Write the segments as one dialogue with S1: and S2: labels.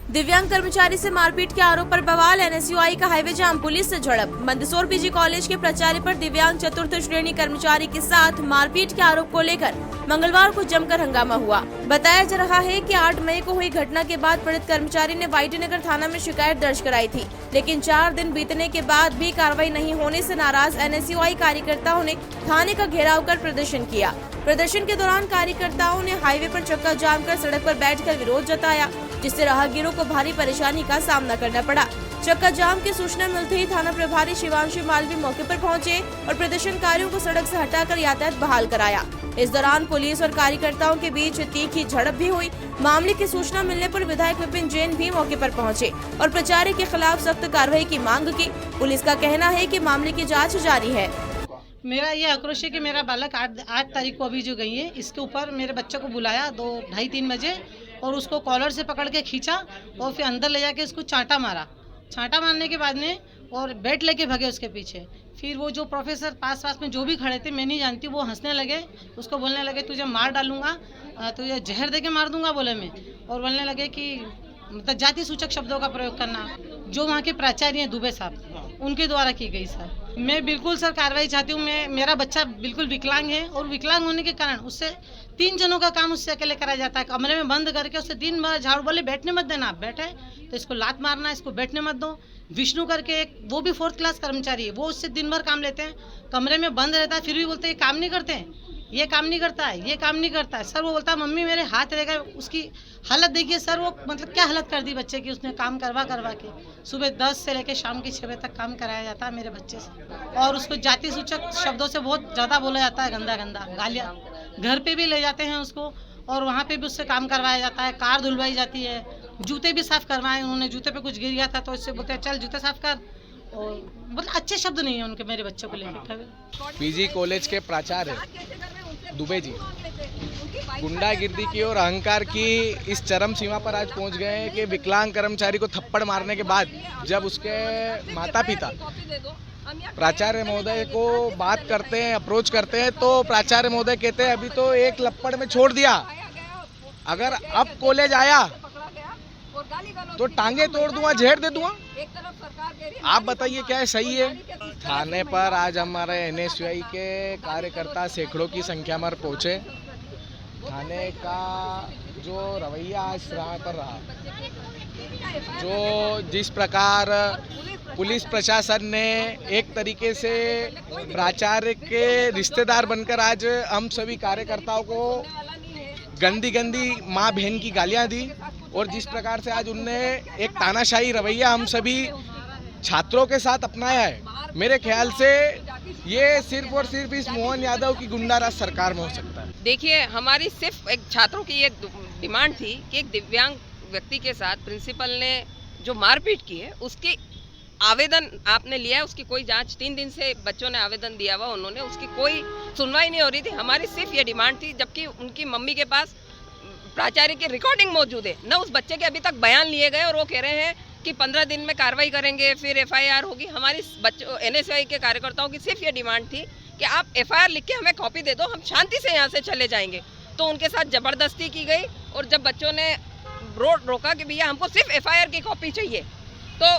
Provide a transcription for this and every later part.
S1: दिव्यांग कर्मचारी से मारपीट के आरोप पर बवाल, एनएसयूआई का हाईवे जाम, पुलिस से झड़प। मंदसौर पीजी कॉलेज के प्राचार्य पर दिव्यांग चतुर्थ श्रेणी कर्मचारी के साथ मारपीट के आरोप को लेकर मंगलवार को जमकर हंगामा हुआ। बताया जा रहा है कि 8 मई को हुई घटना के बाद पीड़ित कर्मचारी ने वाईटी नगर थाना में शिकायत दर्ज कराई थी, लेकिन 4 दिन बीतने के बाद भी कार्रवाई नहीं होने से नाराज एनएसयूआई कार्यकर्ताओं ने थाने का घेराव कर प्रदर्शन किया। प्रदर्शन के दौरान कार्यकर्ताओं ने हाईवे पर चक्का जाम कर सड़क पर बैठकर विरोध जताया, जिससे राहगीरों को भारी परेशानी का सामना करना पड़ा। चक्का जाम की सूचना मिलते ही थाना प्रभारी शिवांशु मालवी मौके पर पहुंचे और प्रदर्शनकारियों को सड़क से हटाकर यातायात बहाल कराया। इस दौरान पुलिस और कार्यकर्ताओं के बीच तीखी झड़प भी हुई। मामले की सूचना मिलने पर विधायक विपिन जैन भी मौके पर पहुंचे और प्राचार्य के खिलाफ सख्त कार्रवाई की मांग की। पुलिस का कहना है कि मामले की जाँच जारी है।
S2: मेरा ये आक्रोश है कि मेरा बालक 8 तारीख को अभी जो गई है, इसके ऊपर मेरे बच्चे को बुलाया 2-2:30-3 बजे और उसको कॉलर से पकड़ के खींचा और फिर अंदर ले जाके उसको चांटा मारा। चांटा मारने के बाद में और बेट लेके भगे उसके पीछे। फिर वो जो प्रोफेसर पास में जो भी खड़े थे, मैं नहीं जानती, वो हंसने लगे, उसको बोलने लगे तुझे मार डालूंगा, तुझे जहर दे के मार दूंगा बोले मैं, और बोलने लगे कि मतलब जाति सूचक शब्दों का प्रयोग करना, जो वहाँ के प्राचार्य हैं दुबे साहब, उनके द्वारा की गई। सर मैं बिल्कुल सर कार्रवाई चाहती हूँ। मेरा बच्चा बिल्कुल विकलांग है और विकलांग होने के कारण उससे 3 जनों का काम उससे अकेले कराया जाता है। कमरे में बंद करके उससे दिन भर झाड़ू, बोले बैठने मत देना, आप बैठे तो इसको लात मारना, इसको बैठने मत दो। विष्णु करके एक, वो भी 4th क्लास कर्मचारी है, वो उससे दिन भर काम लेते हैं, कमरे में बंद रहता है, फिर भी बोलते हैं काम नहीं करते हैं, ये काम नहीं करता है, ये काम नहीं करता है। सर वो बोलता है मम्मी मेरे हाथ रहेगा। उसकी हालत देखिए सर, वो मतलब क्या हालत कर दी बच्चे की, उसने काम करवा के सुबह 10 से लेकर शाम के 6 बजे तक काम कराया जाता है मेरे बच्चे से। और उसको जाति सूचक शब्दों से बहुत ज़्यादा बोला जाता है, गंदा गालियाँ। घर पे भी ले जाते हैं उसको और वहाँ पे भी उससे काम करवाया जाता है, कार धुलवाई जाती है, जूते भी साफ़ करवाए। उन्होंने जूते पे कुछ गिर गया था तो इससे बोलते हैं चल जूते साफ़ कर, और मतलब अच्छे शब्द नहीं है उनके मेरे बच्चों को लेकर।
S3: पीजी कॉलेज के प्राचार्य दुबे जी गुंडागिर्दी की और अहंकार की इस चरम सीमा पर आज पहुंच गए हैं कि विकलांग कर्मचारी को थप्पड़ मारने के बाद जब उसके माता पिता प्राचार्य महोदय को बात करते हैं, अप्रोच करते हैं, तो प्राचार्य महोदय कहते हैं अभी तो एक लप्पड़ में छोड़ दिया, अगर अब कॉलेज आया तो टांगे तोड़ दूंगा, झेड़ दे दूंगा। आप बताइए क्या है, सही है? थाने पर आज हमारे एनएसयूआई के कार्यकर्ता सैकड़ों की संख्या में पहुंचे। थाने का जो रवैया आज पर रहा, जो जिस प्रकार पुलिस प्रशासन ने एक तरीके से प्राचार्य के रिश्तेदार बनकर आज हम सभी कार्यकर्ताओं को गंदी माँ बहन की गालियां दी, और जिस प्रकार से आज उनने एक तानाशाही रवैया हम सभी छात्रों के साथ अपनाया है, मेरे ख्याल से ये सिर्फ और सिर्फ इस मोहन यादव की गुंडाराज सरकार में हो सकता है।
S4: देखिए, हमारी सिर्फ एक छात्रों की ये डिमांड थी कि एक दिव्यांग व्यक्ति के साथ प्रिंसिपल ने जो मारपीट की है उसकी आवेदन आपने लिया है, उसकी कोई जांच 3 दिन से बच्चों ने आवेदन दिया हुआ, उन्होंने उसकी कोई सुनवाई नहीं हो रही थी। हमारी सिर्फ ये डिमांड थी, जबकि उनकी मम्मी के पास प्राचार्य की रिकॉर्डिंग मौजूद है, न उस बच्चे के अभी तक बयान लिए गए, और वो कह रहे हैं कि 15 दिन में कार्रवाई करेंगे, फिर एफआईआर होगी। हमारी बच्चों एनएसयूआई के कार्यकर्ताओं की सिर्फ ये डिमांड थी कि आप एफआईआर लिख के हमें कॉपी दे दो, हम शांति से यहाँ से चले जाएंगे। तो उनके साथ जबरदस्ती की गई, और जब बच्चों ने रोका कि भैया हमको सिर्फ एफआईआर की कॉपी चाहिए, तो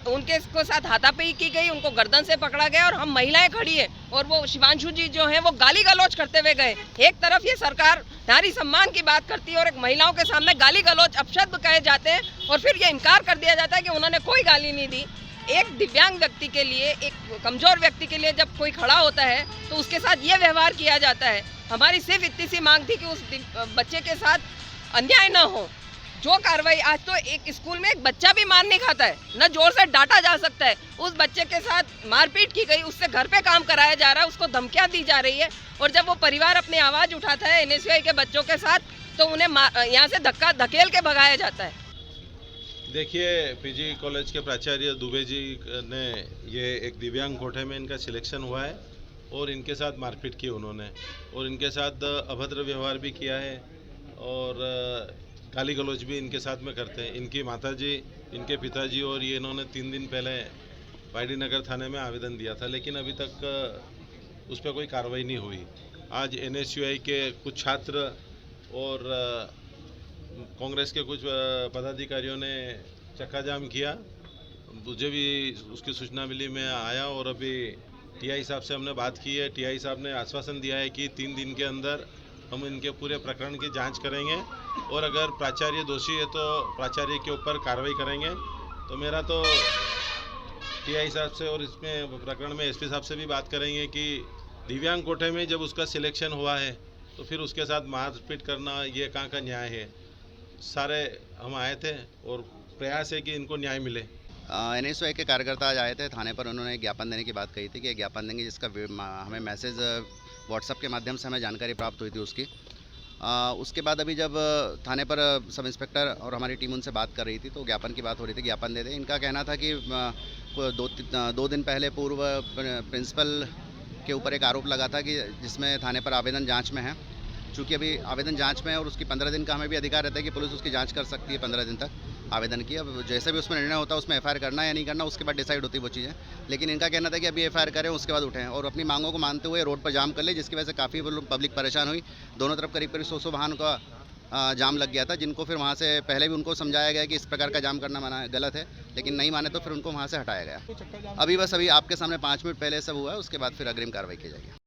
S4: उनके साथ हाथापाई की गई, उनको गर्दन से पकड़ा गया, और हम महिलाएं खड़ी है और वो शिवांशु जी जो हैं वो गाली गलौज करते हुए गए। एक तरफ ये सरकार नारी सम्मान की बात करती है और एक महिलाओं के सामने गाली गलौज अपशब्द कहे जाते हैं, और फिर ये इनकार कर दिया जाता है कि उन्होंने कोई गाली नहीं दी। एक दिव्यांग व्यक्ति के लिए, एक कमजोर व्यक्ति के लिए जब कोई खड़ा होता है तो उसके साथ ये व्यवहार किया जाता है। हमारी सिर्फ इतनी सी मांग थी कि उस बच्चे के साथ अन्याय न हो। जो कार्रवाई, आज तो एक स्कूल में एक बच्चा भी मार नहीं खाता है, न जोर से डांटा जा सकता है, उस बच्चे के साथ मारपीट की गई, उससे घर पे काम कराया जा रहा है, उसको धमकियां दी जा रही है, और जब वो परिवार अपनी आवाज़ उठाता है एनएसयूआई के बच्चों के साथ, तो उन्हें यहाँ से धकेल के भगाया जाता है।
S5: देखिए, पीजी कॉलेज के प्राचार्य दुबे जी ने ये एक दिव्यांग कोटे में इनका सिलेक्शन हुआ है और इनके साथ मारपीट की उन्होंने, और इनके साथ अभद्र व्यवहार भी किया है और गाली गलौज भी इनके साथ में करते हैं। इनकी माताजी, इनके पिताजी और ये इन्होंने 3 दिन पहले वाईडी नगर थाने में आवेदन दिया था, लेकिन अभी तक उस पर कोई कार्रवाई नहीं हुई। आज एनएसयूआई के कुछ छात्र और कांग्रेस के कुछ पदाधिकारियों ने चक्का जाम किया। मुझे भी उसकी सूचना मिली, मैं आया और अभी टीआई साहब से हमने बात की है। टीआई साहब ने आश्वासन दिया है कि 3 दिन के अंदर हम इनके पूरे प्रकरण की जांच करेंगे और अगर प्राचार्य दोषी है तो प्राचार्य के ऊपर कार्रवाई करेंगे। तो मेरा तो टीआई साहब से और इसमें प्रकरण में एसपी साहब से भी बात करेंगे कि दिव्यांग कोटे में जब उसका सिलेक्शन हुआ है तो फिर उसके साथ मारपीट करना ये कहाँ का न्याय है। सारे हम आए थे और प्रयास है कि इनको न्याय मिले।
S6: NSY के कार्यकर्ता आज आए थे थाने पर। उन्होंने एक ज्ञापन देने की बात कही थी कि ज्ञापन देंगे, जिसका हमें मैसेज व्हाट्सएप के माध्यम से हमें जानकारी प्राप्त हुई थी उसकी। उसके बाद अभी जब थाने पर सब इंस्पेक्टर और हमारी टीम उनसे बात कर रही थी तो ज्ञापन की बात हो रही थी, ज्ञापन दे दें। इनका कहना था कि 2 दिन पहले पूर्व प्रिंसिपल के ऊपर एक आरोप लगा था कि जिसमें थाने पर आवेदन जांच में है। चूँकि अभी आवेदन जांच में है और उसकी 15 दिन का हमें भी अधिकार रहता है कि पुलिस उसकी जांच कर सकती है 15 दिन तक आवेदन की। अब जैसे भी उसमें निर्णय होता है उसमें FIR करना या नहीं करना उसके बाद डिसाइड होती है वो चीज़ें। लेकिन इनका कहना था कि अभी FIR करें उसके बाद उठें और अपनी मांगों को मानते हुए रोड पर जाम कर ले, जिसकी वजह से काफ़ी पब्लिक परेशान हुई। दोनों तरफ करीब 100 वाहन का जाम लग गया था, जिनको फिर वहाँ से पहले भी उनको समझाया गया कि इस प्रकार का जाम करना मना गलत है, लेकिन नहीं माने तो फिर उनको वहाँ से हटाया गया। अभी आपके सामने 5 मिनट पहले सब हुआ है, उसके बाद फिर अग्रिम कार्रवाई की जाएगी।